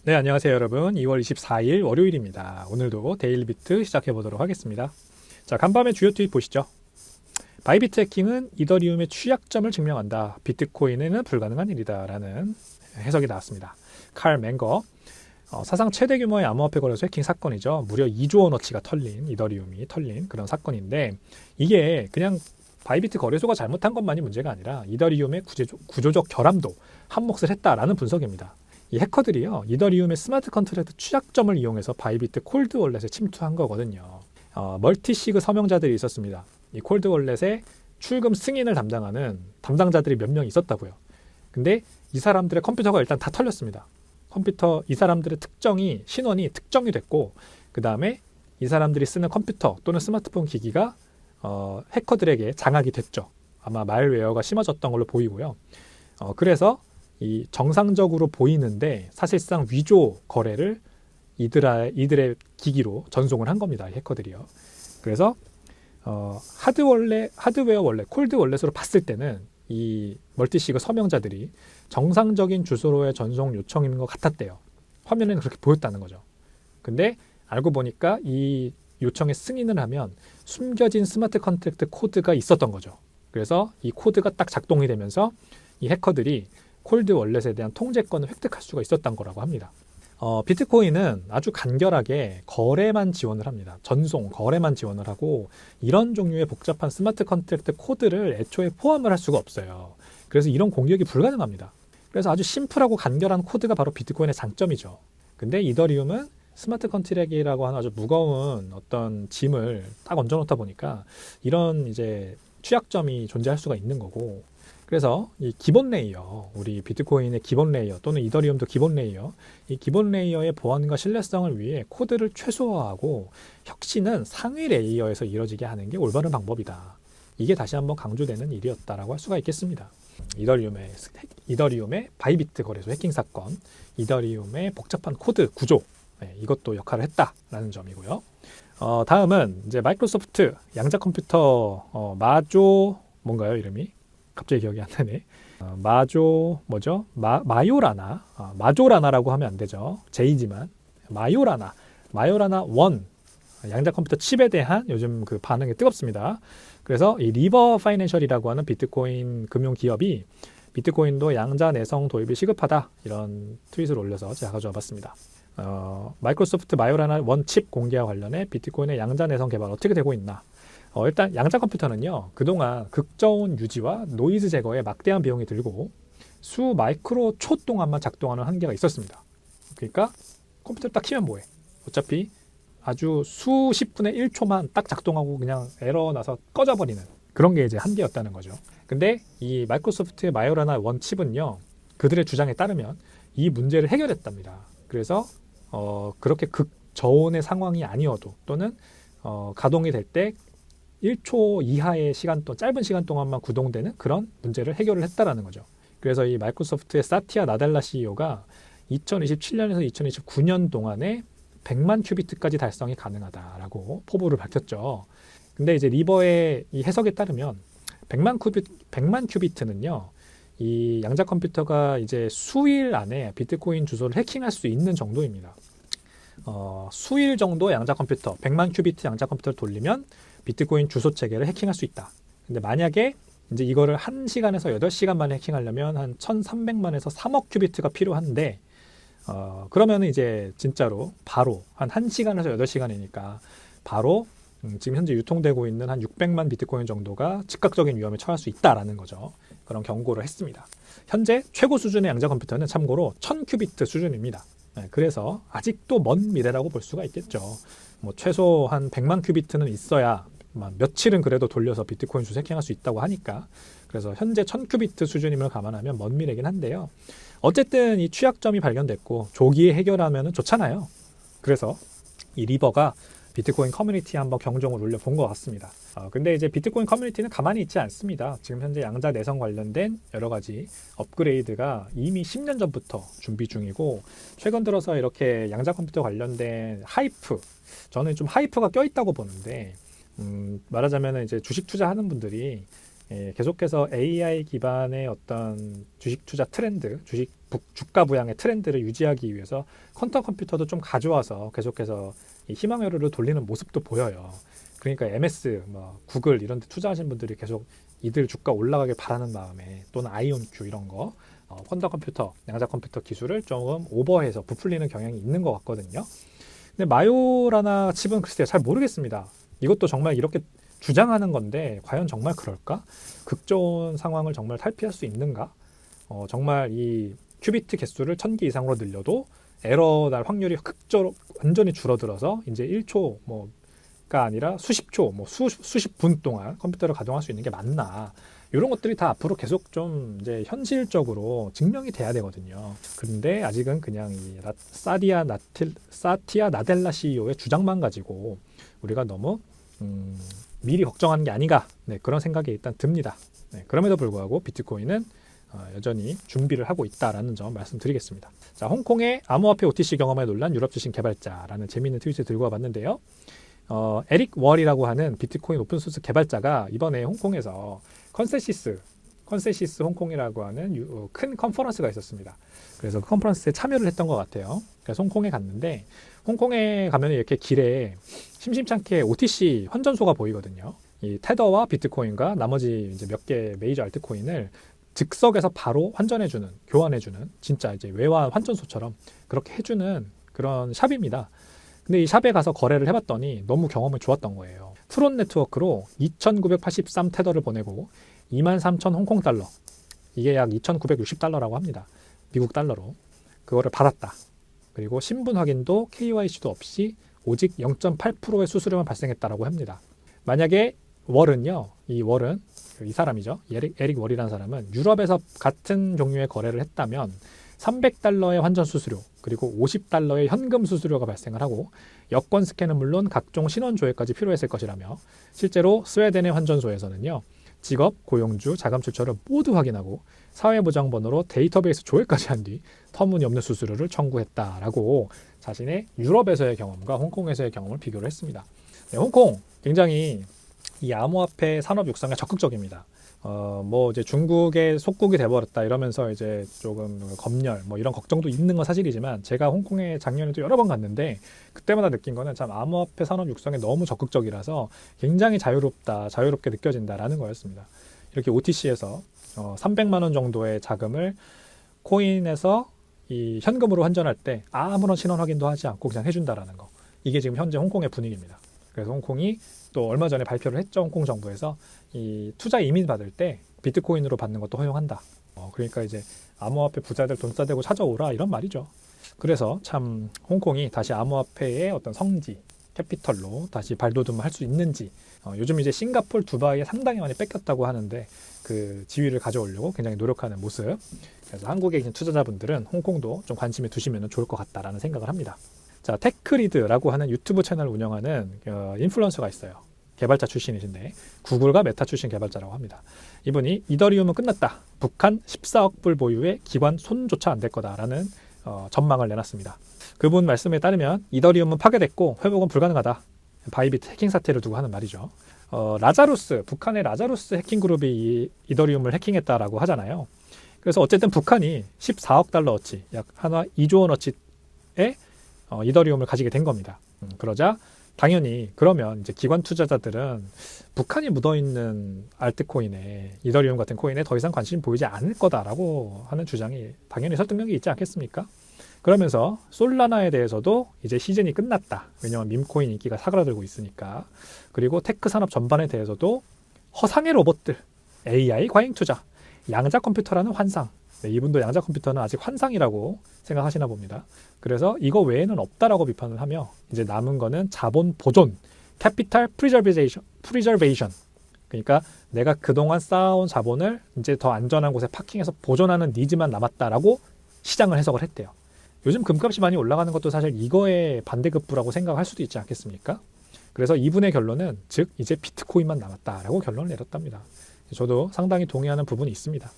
네, 안녕하세요 여러분. 2월 24일 월요일입니다. 오늘도 데일리비트 시작해 보도록 하겠습니다. 자, 간밤의 주요 트윗 보시죠. 바이비트 해킹은 이더리움의 취약점을 증명한다. 비트코인에는 불가능한 일이다. 라는 해석이 나왔습니다. 칼 맹거. 사상 최대 규모의 암호화폐 거래소 해킹 사건이죠. 무려 2조 원어치가 털린, 이더리움이 털린 그런 사건인데, 이게 그냥 바이비트 거래소가 잘못한 것만이 문제가 아니라 이더리움의 구조적 결함도 한몫을 했다라는 분석입니다. 이 해커들이요, 이더리움의 스마트 컨트랙트 취약점을 이용해서 바이비트 콜드 월렛에 침투한 거거든요. 멀티시그 서명자들이 있었습니다. 이 콜드 월렛의 출금 승인을 담당하는 담당자들이 몇 명 있었다고요. 근데 이 사람들의 컴퓨터가 일단 다 털렸습니다. 이 사람들의 신원이 특정이 됐고, 그 다음에 이 사람들이 쓰는 컴퓨터 또는 스마트폰 기기가 해커들에게 장악이 됐죠. 아마 말웨어가 심어졌던 걸로 보이고요. 그래서 이 정상적으로 보이는데 사실상 위조 거래를 이들의 기기로 전송을 한 겁니다. 해커들이요. 그래서 하드웨어 월렛, 콜드 월렛으로 봤을 때는 이 멀티시그 서명자들이 정상적인 주소로의 전송 요청인 것 같았대요. 화면에는 그렇게 보였다는 거죠. 근데 알고 보니까 이 요청에 승인을 하면 숨겨진 스마트 컨트랙트 코드가 있었던 거죠. 그래서 이 코드가 딱 작동이 되면서 이 해커들이 콜드 월렛에 대한 통제권을 획득할 수가 있었던 거라고 합니다. 비트코인은 아주 간결하게 거래만 지원을 합니다. 전송, 거래만 지원을 하고 이런 종류의 복잡한 스마트 컨트랙트 코드를 애초에 포함을 할 수가 없어요. 그래서 이런 공격이 불가능합니다. 그래서 아주 심플하고 간결한 코드가 바로 비트코인의 장점이죠. 근데 이더리움은 스마트 컨트랙이라고 하는 아주 무거운 어떤 짐을 딱 얹어놓다 보니까 이런 이제 취약점이 존재할 수가 있는 거고, 그래서 이 기본 레이어, 우리 비트코인의 기본 레이어 또는 이더리움도 기본 레이어, 이 기본 레이어의 보안과 신뢰성을 위해 코드를 최소화하고 혁신은 상위 레이어에서 이루어지게 하는 게 올바른 방법이다. 이게 다시 한번 강조되는 일이었다라고 할 수가 있겠습니다. 이더리움의 바이비트 거래소 해킹 사건, 이더리움의 복잡한 코드 구조, 이것도 역할을 했다라는 점이고요. 다음은 이제 마이크로소프트 양자 컴퓨터 마조 뭔가요 이름이? 갑자기 기억이 안 나네. 마조라나라고 하면 안 되죠. J지만 마요라나 1 양자 컴퓨터 칩에 대한 요즘 그 반응이 뜨겁습니다. 그래서 이 리버 파이낸셜이라고 하는 비트코인 금융 기업이 비트코인도 양자 내성 도입이 시급하다 이런 트윗을 올려서 제가 가져와 봤습니다. 마이크로소프트 마요라나 1 칩 공개와 관련해 비트코인의 양자 내성 개발 어떻게 되고 있나? 일단 양자 컴퓨터는요, 그동안 극저온 유지와 노이즈 제거에 막대한 비용이 들고 수 마이크로 초 동안만 작동하는 한계가 있었습니다. 그러니까 컴퓨터를 딱 키면 뭐해? 어차피 아주 수십 분의 1초만 딱 작동하고 그냥 에러 나서 꺼져버리는 그런 게 이제 한계였다는 거죠. 근데 이 마이크로소프트의 마요라나 1 칩은요, 그들의 주장에 따르면 이 문제를 해결했답니다. 그래서 그렇게 극저온의 상황이 아니어도 또는 가동이 될 때 1초 이하의 짧은 시간 동안만 구동되는 그런 문제를 해결을 했다라는 거죠. 그래서 이 마이크로소프트의 사티아 나델라 CEO가 2027년에서 2029년 동안에 100만 큐비트까지 달성이 가능하다라고 포부를 밝혔죠. 근데 이제 리버의 이 해석에 따르면 100만 큐비트는요, 이 양자 컴퓨터가 이제 수일 안에 비트코인 주소를 해킹할 수 있는 정도입니다. 수일 정도 양자 컴퓨터, 100만 큐비트 양자 컴퓨터를 돌리면 비트코인 주소 체계를 해킹할 수 있다. 근데 만약에 이제 이거를 1시간에서 8시간 만에 해킹하려면 한 1300만에서 3억 큐비트가 필요한데, 그러면 이제 진짜로 바로 한 1시간에서 8시간이니까 바로 지금 현재 유통되고 있는 한 600만 비트코인 정도가 즉각적인 위험에 처할 수 있다라는 거죠. 그런 경고를 했습니다. 현재 최고 수준의 양자 컴퓨터는 참고로 1000큐비트 수준입니다. 그래서 아직도 먼 미래라고 볼 수가 있겠죠. 뭐 최소 한 100만 큐비트는 있어야 며칠은 그래도 돌려서 비트코인 주소 해킹할 수 있다고 하니까, 그래서 현재 1000큐비트 수준임을 감안하면 먼 미래긴 한데요. 어쨌든 이 취약점이 발견됐고 조기에 해결하면 좋잖아요. 그래서 이 리버가 비트코인 커뮤니티에 한번 경종을 울려본 것 같습니다. 근데 이제 비트코인 커뮤니티는 가만히 있지 않습니다. 지금 현재 양자 내성 관련된 여러 가지 업그레이드가 이미 10년 전부터 준비 중이고, 최근 들어서 이렇게 양자 컴퓨터 관련된 하이프, 저는 좀 하이프가 껴있다고 보는데, 말하자면 이제 주식 투자하는 분들이 계속해서 AI 기반의 어떤 주식 투자 트렌드, 주가 부양의 트렌드를 유지하기 위해서 퀀텀 컴퓨터도 좀 가져와서 계속해서 이 희망회로를 돌리는 모습도 보여요. 그러니까 MS, 뭐 구글 이런 데 투자하신 분들이 계속 이들 주가 올라가길 바라는 마음에, 또는 아이온큐 이런 거 퀀텀 컴퓨터, 양자 컴퓨터 기술을 조금 오버해서 부풀리는 경향이 있는 것 같거든요. 근데 마요라나 칩은 글쎄요, 잘 모르겠습니다. 이것도 정말 이렇게 주장하는 건데 과연 정말 그럴까? 극 좋은 상황을 정말 탈피할 수 있는가? 정말 이 큐비트 개수를 1000개 이상으로 늘려도 에러 날 확률이 극적으로 완전히 줄어들어서 이제 1초 뭐가 아니라 수십 초, 뭐 수십 분 동안 컴퓨터를 가동할 수 있는 게 맞나? 이런 것들이 다 앞으로 계속 좀 이제 현실적으로 증명이 돼야 되거든요. 그런데 아직은 그냥 이 사티아 나델라 CEO의 주장만 가지고 우리가 너무 미리 걱정하는 게 아닌가, 그런 생각이 일단 듭니다. 그럼에도 불구하고 비트코인은 여전히 준비를 하고 있다라는 점 말씀드리겠습니다. 자, 홍콩의 암호화폐 OTC 경험에 놀란 유럽 주식 개발자라는 재미있는 트윗을 들고 와봤는데요. 에릭 월이라고 하는 비트코인 오픈소스 개발자가 이번에 홍콩에서 컨센시스 홍콩이라고 하는 큰 컨퍼런스가 있었습니다. 그래서 그 컨퍼런스에 참여를 했던 것 같아요. 그래서 홍콩에 갔는데, 홍콩에 가면 이렇게 길에 심심찮게 OTC 환전소가 보이거든요. 이 테더와 비트코인과 나머지 이제 몇 개 메이저 알트코인을 즉석에서 바로 환전해주는, 교환해주는, 진짜 이제 외화 환전소처럼 그렇게 해주는 그런 샵입니다. 근데 이 샵에 가서 거래를 해봤더니 너무 경험이 좋았던 거예요. 트론 네트워크로 2,983 테더를 보내고 23,000 홍콩 달러, 이게 약 2,960달러라고 합니다. 미국 달러로. 그거를 받았다. 그리고 신분 확인도 KYC도 없이 오직 0.8%의 수수료만 발생했다라고 합니다. 만약에 월은요, 이 사람이죠. 에릭 월이라는 사람은 유럽에서 같은 종류의 거래를 했다면 300달러의 환전 수수료, 그리고 50달러의 현금 수수료가 발생을 하고, 여권 스캔은 물론 각종 신원 조회까지 필요했을 것이라며, 실제로 스웨덴의 환전소에서는요, 직업, 고용주, 자금 출처를 모두 확인하고 사회보장번호로 데이터베이스 조회까지 한 뒤 터무니없는 수수료를 청구했다라고 자신의 유럽에서의 경험과 홍콩에서의 경험을 비교를 했습니다. 홍콩 굉장히 이 암호화폐 산업 육성에 적극적입니다. 뭐 이제 중국의 속국이 돼버렸다 이러면서 이제 조금 검열 뭐 이런 걱정도 있는 건 사실이지만, 제가 홍콩에 작년에도 여러 번 갔는데 그때마다 느낀 거는 참 암호화폐 산업 육성에 너무 적극적이라서 굉장히 자유롭게 느껴진다라는 거였습니다. 이렇게 OTC에서 300만 원 정도의 자금을 코인에서 이 현금으로 환전할 때 아무런 신원 확인도 하지 않고 그냥 해준다라는 거, 이게 지금 현재 홍콩의 분위기입니다. 그래서 홍콩이 또 얼마 전에 발표를 했죠. 홍콩 정부에서 이 투자 이민 받을 때 비트코인으로 받는 것도 허용한다. 그러니까 이제 암호화폐 부자들 돈 싸대고 찾아오라 이런 말이죠. 그래서 참 홍콩이 다시 암호화폐의 어떤 성지, 캐피털로 다시 발돋움을 할 수 있는지, 요즘 이제 싱가포르, 두바이에 상당히 많이 뺏겼다고 하는데 그 지위를 가져오려고 굉장히 노력하는 모습. 그래서 한국에 계신 투자자분들은 홍콩도 좀 관심에 두시면 좋을 것 같다라는 생각을 합니다. 자, 테크리드라고 하는 유튜브 채널을 운영하는 인플루언서가 있어요. 개발자 출신이신데 구글과 메타 출신 개발자라고 합니다. 이분이 이더리움은 끝났다. 북한 14억 불 보유의 기관 손조차 안 될 거다라는 전망을 내놨습니다. 그분 말씀에 따르면 이더리움은 파괴됐고 회복은 불가능하다. 바이비트 해킹 사태를 두고 하는 말이죠. 북한의 라자루스 해킹 그룹이 이 이더리움을 해킹했다라고 하잖아요. 그래서 어쨌든 북한이 14억 달러어치, 약 한화 2조 원어치의 이더리움을 가지게 된 겁니다. 그러자 당연히 그러면 이제 기관 투자자들은 북한이 묻어있는 알트코인에, 이더리움 같은 코인에 더 이상 관심 보이지 않을 거다라고 하는 주장이 당연히 설득력이 있지 않겠습니까? 그러면서 솔라나에 대해서도 이제 시즌이 끝났다. 왜냐하면 밈코인 인기가 사그라들고 있으니까. 그리고 테크 산업 전반에 대해서도 허상의 로봇들, AI 과잉 투자, 양자 컴퓨터라는 환상. 이분도 양자 컴퓨터는 아직 환상이라고 생각하시나 봅니다. 그래서 이거 외에는 없다라고 비판을 하며, 이제 남은 거는 자본 보존, 캐피탈 프리저베이션. 그러니까 내가 그동안 쌓아온 자본을 이제 더 안전한 곳에 파킹해서 보존하는 니즈만 남았다라고 시장을 해석을 했대요. 요즘 금값이 많이 올라가는 것도 사실 이거의 반대급부라고 생각할 수도 있지 않겠습니까? 그래서 이분의 결론은 즉 이제 비트코인만 남았다라고 결론을 내렸답니다. 저도 상당히 동의하는 부분이 있습니다.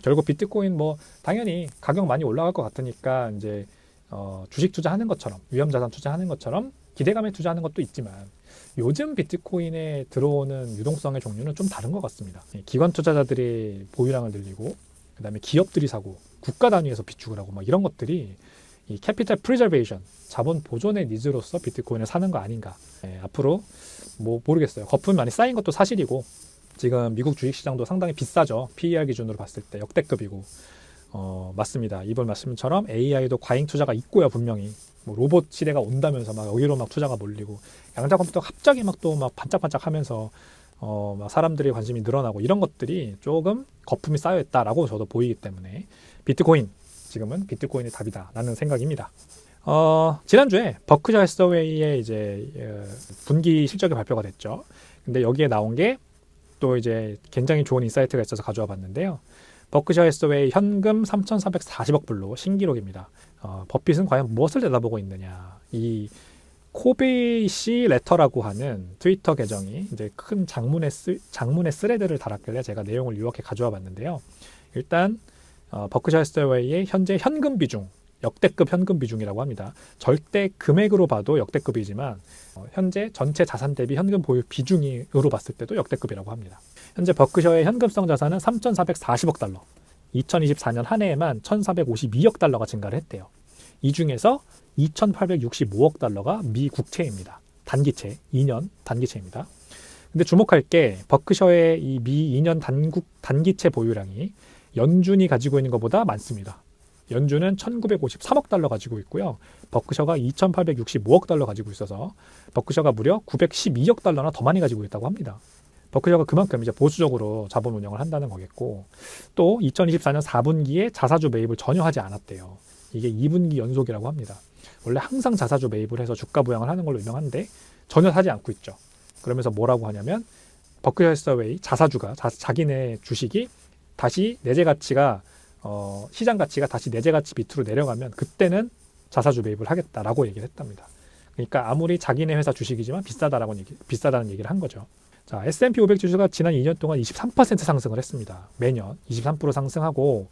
결국 비트코인 뭐 당연히 가격 많이 올라갈 것 같으니까 이제 주식 투자하는 것처럼, 위험자산 투자하는 것처럼 기대감에 투자하는 것도 있지만 요즘 비트코인에 들어오는 유동성의 종류는 좀 다른 것 같습니다. 기관 투자자들이 보유량을 늘리고 그다음에 기업들이 사고 국가 단위에서 비축을 하고 막 이런 것들이 이 캐피탈 프리저베이션, 자본 보존의 니즈로서 비트코인을 사는 거 아닌가. 앞으로 뭐 모르겠어요. 거품이 많이 쌓인 것도 사실이고 지금 미국 주식시장도 상당히 비싸죠. PER 기준으로 봤을 때 역대급이고 맞습니다. 이번 말씀처럼 AI도 과잉 투자가 있고요. 분명히 뭐 로봇 시대가 온다면서 막 여기로 막 투자가 몰리고 양자 컴퓨터가 갑자기 막 또 막 반짝반짝하면서 막 사람들의 관심이 늘어나고 이런 것들이 조금 거품이 쌓여있다라고 저도 보이기 때문에 비트코인 지금은 비트코인이 답이다라는 생각입니다. 지난주에 버크셔 해서웨이의 이제 분기 실적이 발표가 됐죠. 근데 여기에 나온 게 또 이제 굉장히 좋은 인사이트가 있어서 가져와 봤는데요. 버크셔 해서웨이 현금 3,440억 불로 신기록입니다. 버핏은 과연 무엇을 내다보고 있느냐? 이 코베이시 레터라고 하는 트위터 계정이 이제 큰 장문의 스레드를 달았길래 제가 내용을 요약해 가져와 봤는데요. 일단 버크셔 해서웨이의 현재 현금 비중, 역대급 현금 비중이라고 합니다. 절대 금액으로 봐도 역대급이지만 현재 전체 자산 대비 현금 보유 비중으로 봤을 때도 역대급이라고 합니다. 현재 버크셔의 현금성 자산은 3,440억 달러, 2024년 한 해에만 1,452억 달러가 증가를 했대요. 이 중에서 2,865억 달러가 미 국채입니다. 단기채, 2년 단기채입니다. 근데 주목할 게 버크셔의 이 미 2년 단기채 보유량이 연준이 가지고 있는 것보다 많습니다. 연준은 1,953억 달러 가지고 있고요. 버크셔가 2,865억 달러 가지고 있어서 버크셔가 무려 912억 달러나 더 많이 가지고 있다고 합니다. 버크셔가 그만큼 이제 보수적으로 자본 운영을 한다는 거겠고 또 2024년 4분기에 자사주 매입을 전혀 하지 않았대요. 이게 2분기 연속이라고 합니다. 원래 항상 자사주 매입을 해서 주가 부양을 하는 걸로 유명한데 전혀 사지 않고 있죠. 그러면서 뭐라고 하냐면 버크셔 해서웨이 자사주가 자기네 주식이 다시 내재 가치가 시장 가치가 다시 내재 가치 밑으로 내려가면 그때는 자사주 매입을 하겠다라고 얘기를 했답니다. 그러니까 아무리 자기네 회사 주식이지만 비싸다는 얘기를 한 거죠. 자, S&P 500 지수가 지난 2년 동안 23% 상승을 했습니다. 매년 23% 상승하고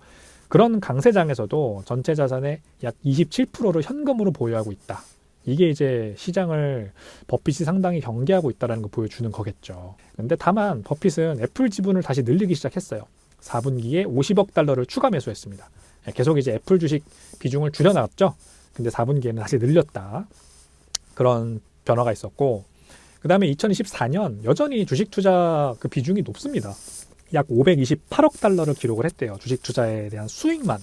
그런 강세장에서도 전체 자산의 약 27%를 현금으로 보유하고 있다. 이게 이제 시장을 버핏이 상당히 경계하고 있다는 거 보여주는 거겠죠. 근데 다만 버핏은 애플 지분을 다시 늘리기 시작했어요. 4분기에 50억 달러를 추가 매수했습니다. 계속 이제 애플 주식 비중을 줄여나갔죠. 근데 4분기에는 다시 늘렸다. 그런 변화가 있었고 그 다음에 2024년 여전히 주식 투자 그 비중이 높습니다. 약 528억 달러를 기록을 했대요. 주식 투자에 대한 수익만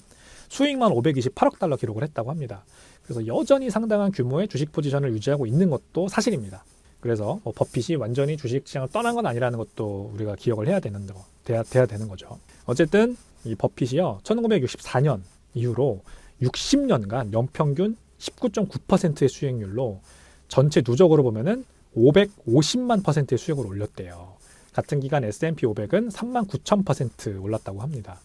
528억 달러 기록을 했다고 합니다. 그래서 여전히 상당한 규모의 주식 포지션을 유지하고 있는 것도 사실입니다. 그래서 버핏이 완전히 주식시장을 떠난 건 아니라는 것도 우리가 기억을 해야 되는 거죠. 어쨌든 이 버핏이요 1964년 이후로 60년간 연평균 19.9%의 수익률로 전체 누적으로 보면은 550만 %의 수익을 올렸대요. 같은 기간 S&P 500은 39,000% 올랐다고 합니다.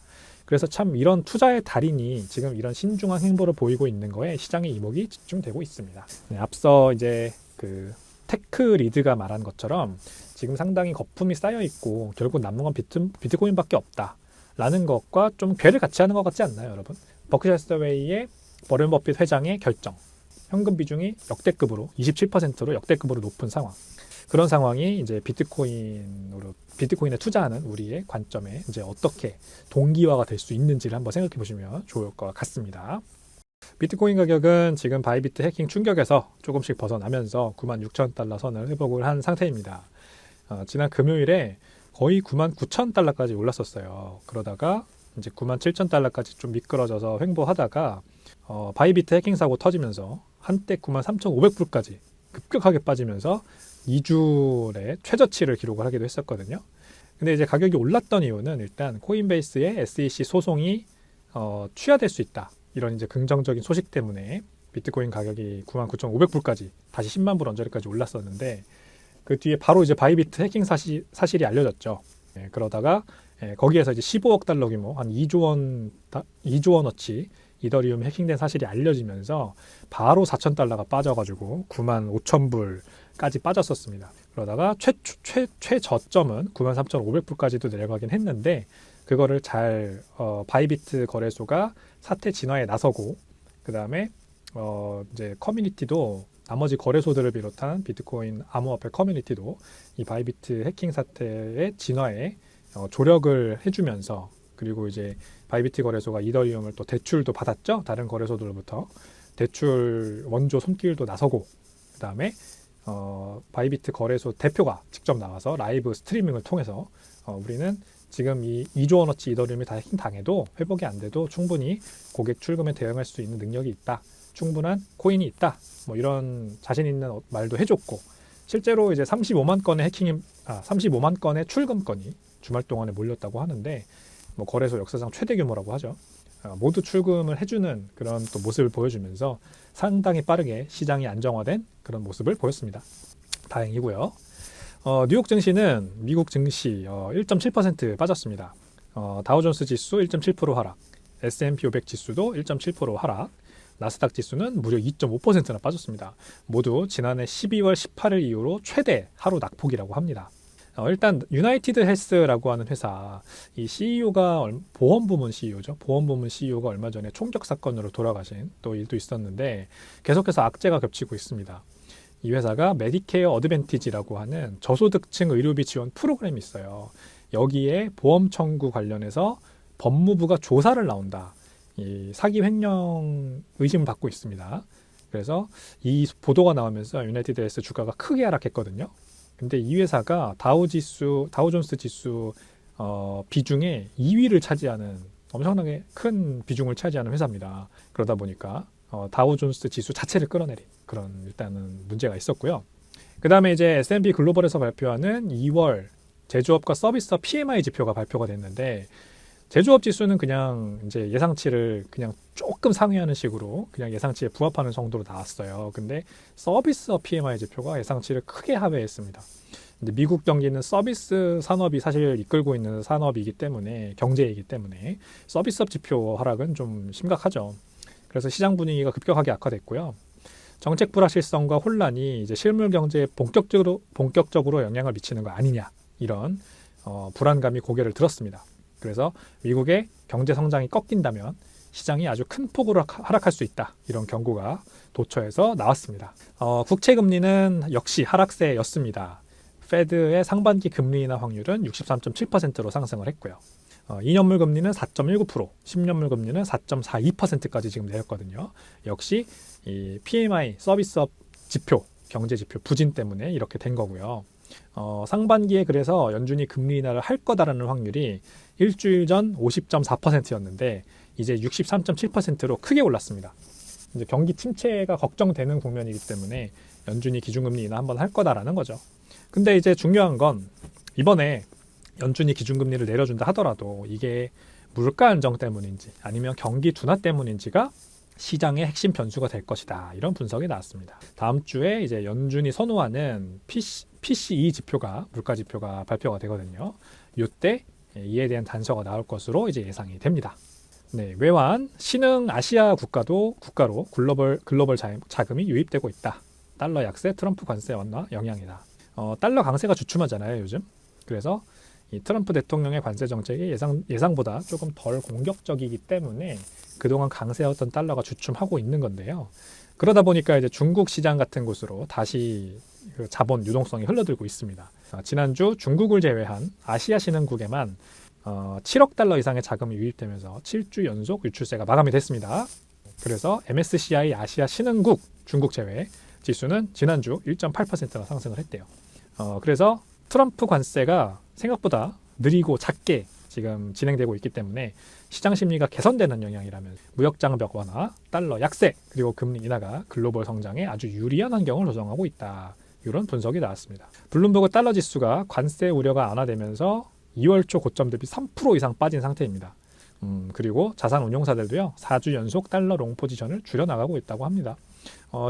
그래서 참 이런 투자의 달인이 지금 이런 신중한 행보를 보이고 있는 거에 시장의 이목이 집중되고 있습니다. 앞서 이제 그 테크 리드가 말한 것처럼 지금 상당히 거품이 쌓여 있고 결국 남는 건 비트코인밖에 없다라는 것과 좀 괴를 같이 하는 것 같지 않나요, 여러분? 버크셔 해서웨이의 버런 버핏 회장의 결정, 현금 비중이 역대급으로 27%로 역대급으로 높은 상황. 그런 상황이 이제 비트코인에 투자하는 우리의 관점에 이제 어떻게 동기화가 될 수 있는지를 한번 생각해 보시면 좋을 것 같습니다. 비트코인 가격은 지금 바이비트 해킹 충격에서 조금씩 벗어나면서 96,000달러 선을 회복을 한 상태입니다. 지난 금요일에 거의 99,000달러까지 올랐었어요. 그러다가 이제 97,000달러까지 좀 미끄러져서 횡보하다가 바이비트 해킹 사고 터지면서 한때 93,500불까지 급격하게 빠지면서 2주 내 최저치를 기록을 하기도 했었거든요. 근데 이제 가격이 올랐던 이유는 일단 코인베이스의 SEC 소송이 취하될 수 있다. 이런 이제 긍정적인 소식 때문에 비트코인 가격이 99,500불까지 다시 10만 불 언저리까지 올랐었는데 그 뒤에 바로 이제 바이비트 해킹 사실이 알려졌죠. 그러다가 거기에서 이제 15억 달러 규모 한 2조 원어치 이더리움 해킹된 사실이 알려지면서 바로 4,000달러가 빠져가지고 95,000불까지 빠졌었습니다. 그러다가 최저점은 93,500불까지도 내려가긴 했는데 그거를 잘 바이비트 거래소가 사태 진화에 나서고 그 다음에 이제 커뮤니티도 나머지 거래소들을 비롯한 비트코인 암호화폐 커뮤니티도 이 바이비트 해킹 사태의 진화에 조력을 해주면서, 그리고 이제 바이비트 거래소가 이더리움을 또 대출도 받았죠. 다른 거래소들로부터 대출 원조 손길도 나서고, 그 다음에 바이비트 거래소 대표가 직접 나와서 라이브 스트리밍을 통해서 우리는 지금 이 2조 원어치 이더리움이 다 해킹 당해도 회복이 안 돼도 충분히 고객 출금에 대응할 수 있는 능력이 있다, 충분한 코인이 있다, 뭐 이런 자신 있는 말도 해줬고, 실제로 이제 35만 건의 출금 건이 주말 동안에 몰렸다고 하는데, 뭐 거래소 역사상 최대 규모라고 하죠. 모두 출금을 해주는 그런 또 모습을 보여주면서 상당히 빠르게 시장이 안정화된 그런 모습을 보였습니다. 다행이고요. 뉴욕 증시는 미국 증시 1.7% 빠졌습니다. 다우존스 지수 1.7% 하락, S&P 500 지수도 1.7% 하락, 나스닥 지수는 무려 2.5%나 빠졌습니다. 모두 지난해 12월 18일 이후로 최대 하루 낙폭이라고 합니다. 일단 유나이티드 헬스라고 하는 회사, 이 CEO가 보험 부문 CEO죠. 보험 부문 CEO가 얼마 전에 총격 사건으로 돌아가신 또 일도 있었는데, 계속해서 악재가 겹치고 있습니다. 이 회사가 메디케어 어드밴티지라고 하는 저소득층 의료비 지원 프로그램이 있어요. 여기에 보험 청구 관련해서 법무부가 조사를 나온다, 이 사기 횡령 의심을 받고 있습니다. 그래서 이 보도가 나오면서 유나이티드 헬스 주가가 크게 하락했거든요. 근데 이 회사가 다우존스 지수 비중의 2위를 차지하는, 엄청나게 큰 비중을 차지하는 회사입니다. 그러다 보니까 다우존스 지수 자체를 끌어내린 그런 일단은 문제가 있었고요. 그 다음에 이제 S&P 글로벌에서 발표하는 2월 제조업과 서비스업 PMI 지표가 발표가 됐는데, 제조업 지수는 그냥 이제 예상치를 그냥 조금 상회하는 식으로 그냥 예상치에 부합하는 정도로 나왔어요. 근데 서비스업 PMI 지표가 예상치를 크게 하회했습니다. 근데 미국 경기는 서비스 산업이 사실 이끌고 있는 산업이기 때문에, 경제이기 때문에 서비스업 지표 하락은 좀 심각하죠. 그래서 시장 분위기가 급격하게 악화됐고요. 정책 불확실성과 혼란이 이제 실물 경제에 본격적으로 영향을 미치는 거 아니냐, 이런 불안감이 고개를 들었습니다. 그래서 미국의 경제 성장이 꺾인다면 시장이 아주 큰 폭으로 하락할 수 있다, 이런 경고가 도처에서 나왔습니다. 국채 금리는 역시 하락세였습니다. 페드의 상반기 금리 인하 확률은 63.7%로 상승을 했고요. 2년물 금리는 4.19%, 10년물 금리는 4.42%까지 지금 내렸거든요. 역시 이 PMI 서비스업 지표, 경제 지표 부진 때문에 이렇게 된 거고요. 상반기에 그래서 연준이 금리 인하를 할 거다라는 확률이 일주일 전 50.4%였는데 이제 63.7%로 크게 올랐습니다. 이제 경기 침체가 걱정되는 국면이기 때문에 연준이 기준금리 인하 한번 할 거다라는 거죠. 근데 이제 중요한 건, 이번에 연준이 기준금리를 내려준다 하더라도 이게 물가 안정 때문인지 아니면 경기 둔화 때문인지가 시장의 핵심 변수가 될 것이다, 이런 분석이 나왔습니다. 다음 주에 이제 연준이 선호하는 PCE 지표가, 물가 지표가 발표가 되거든요. 이때 이에 대한 단서가 나올 것으로 이제 예상이 됩니다. 네, 외환 신흥 아시아 국가로 글로벌 자금이 유입되고 있다. 달러 약세, 트럼프 관세 완화 영향이다. 달러 강세가 주춤하잖아요, 요즘. 그래서 이 트럼프 대통령의 관세 정책이 예상보다 조금 덜 공격적이기 때문에 그동안 강세였던 달러가 주춤하고 있는 건데요. 그러다 보니까 이제 중국 시장 같은 곳으로 다시 그 자본 유동성이 흘러들고 있습니다. 지난주 중국을 제외한 아시아 신흥국에만 7억 달러 이상의 자금이 유입되면서 7주 연속 유출세가 마감이 됐습니다. 그래서 MSCI 아시아 신흥국 중국 제외 지수는 지난주 1.8%나 상승을 했대요. 그래서 트럼프 관세가 생각보다 느리고 작게 지금 진행되고 있기 때문에 시장 심리가 개선되는 영향이라면 무역장벽 완화, 달러 약세, 그리고 금리 인하가 글로벌 성장에 아주 유리한 환경을 조성하고 있다, 이런 분석이 나왔습니다. 블룸버그 달러 지수가 관세 우려가 완화되면서 2월 초 고점 대비 3% 이상 빠진 상태입니다. 그리고 자산 운용사들도요, 4주 연속 달러 롱 포지션을 줄여나가고 있다고 합니다.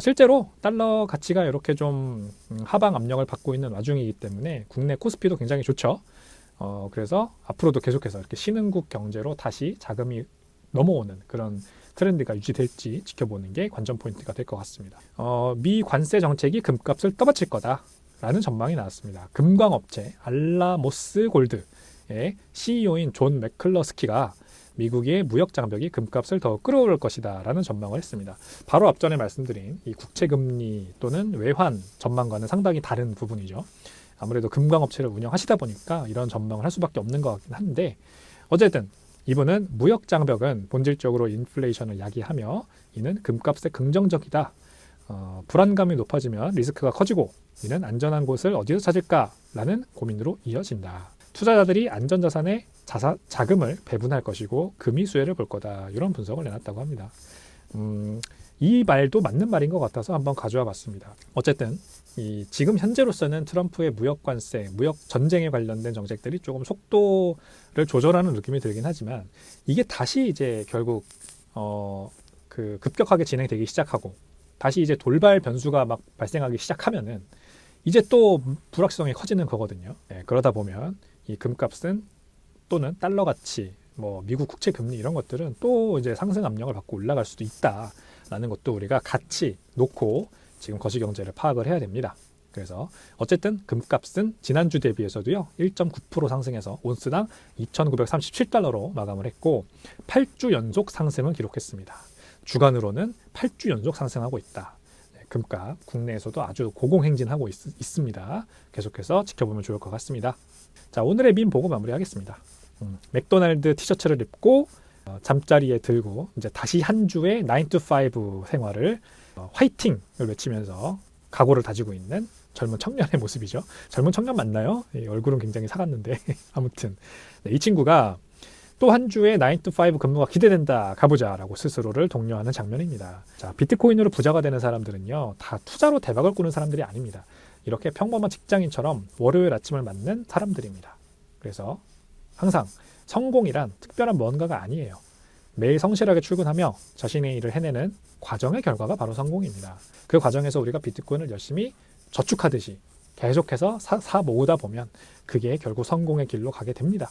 실제로 달러 가치가 이렇게 좀 하방 압력을 받고 있는 와중이기 때문에 국내 코스피도 굉장히 좋죠. 그래서 앞으로도 계속해서 이렇게 신흥국 경제로 다시 자금이 넘어오는 그런 트렌드가 유지될지 지켜보는 게 관전 포인트가 될 것 같습니다. 미 관세 정책이 금값을 떠받칠 거다라는 전망이 나왔습니다. 금광업체 알라모스 골드의 CEO인 존 맥클러스키가 미국의 무역 장벽이 금값을 더 끌어올릴 것이다 라는 전망을 했습니다. 바로 앞전에 말씀드린 이 국채금리 또는 외환 전망과는 상당히 다른 부분이죠. 아무래도 금광업체를 운영하시다 보니까 이런 전망을 할 수밖에 없는 것 같긴 한데, 어쨌든 이분은 무역 장벽은 본질적으로 인플레이션을 야기하며 이는 금값에 긍정적이다. 불안감이 높아지면 리스크가 커지고 이는 안전한 곳을 어디서 찾을까라는 고민으로 이어진다. 투자자들이 안전자산에 자금을 배분할 것이고 금이 수혜를 볼 거다. 이런 분석을 내놨다고 합니다. 이 말도 맞는 말인 것 같아서 한번 가져와 봤습니다. 어쨌든 지금 현재로서는 트럼프의 무역 관세, 무역 전쟁에 관련된 정책들이 조금 속도를 조절하는 느낌이 들긴 하지만 이게 다시 이제 결국 급격하게 진행되기 시작하고 다시 이제 돌발 변수가 막 발생하기 시작하면은 이제 또 불확실성이 커지는 거거든요. 그러다 보면 이 금값은 또는 달러 가치, 뭐 미국 국채 금리 이런 것들은 또 이제 상승 압력을 받고 올라갈 수도 있다라는 것도 우리가 같이 놓고 지금 거시경제를 파악을 해야 됩니다. 그래서 어쨌든 금값은 지난주 대비해서도요 1.9% 상승해서 온스당 2,937달러로 마감을 했고 8주 연속 상승을 기록했습니다. 주간으로는 8주 연속 상승하고 있다. 금값 국내에서도 아주 고공행진하고 있습니다. 계속해서 지켜보면 좋을 것 같습니다. 자, 오늘의 밈 보고 마무리하겠습니다. 맥도날드 티셔츠를 입고 잠자리에 들고 이제 다시 한 주의 9to5 생활을 화이팅을 외치면서 각오를 다지고 있는 젊은 청년의 모습이죠. 젊은 청년 맞나요? 얼굴은 굉장히 사갔는데 아무튼 이 친구가 또 한 주의 9to5 근무가 기대된다. 가보자 라고 스스로를 독려하는 장면입니다. 자, 비트코인으로 부자가 되는 사람들은요 다 투자로 대박을 꾸는 사람들이 아닙니다. 이렇게 평범한 직장인처럼 월요일 아침을 맞는 사람들입니다. 그래서 항상 성공이란 특별한 뭔가가 아니에요. 매일 성실하게 출근하며 자신의 일을 해내는 과정의 결과가 바로 성공입니다. 그 과정에서 우리가 비트코인을 열심히 저축하듯이 계속해서 사 모으다 보면 그게 결국 성공의 길로 가게 됩니다.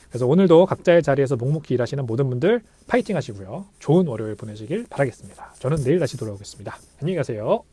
그래서 오늘도 각자의 자리에서 묵묵히 일하시는 모든 분들 파이팅 하시고요. 좋은 월요일 보내시길 바라겠습니다. 저는 내일 다시 돌아오겠습니다. 안녕히 가세요.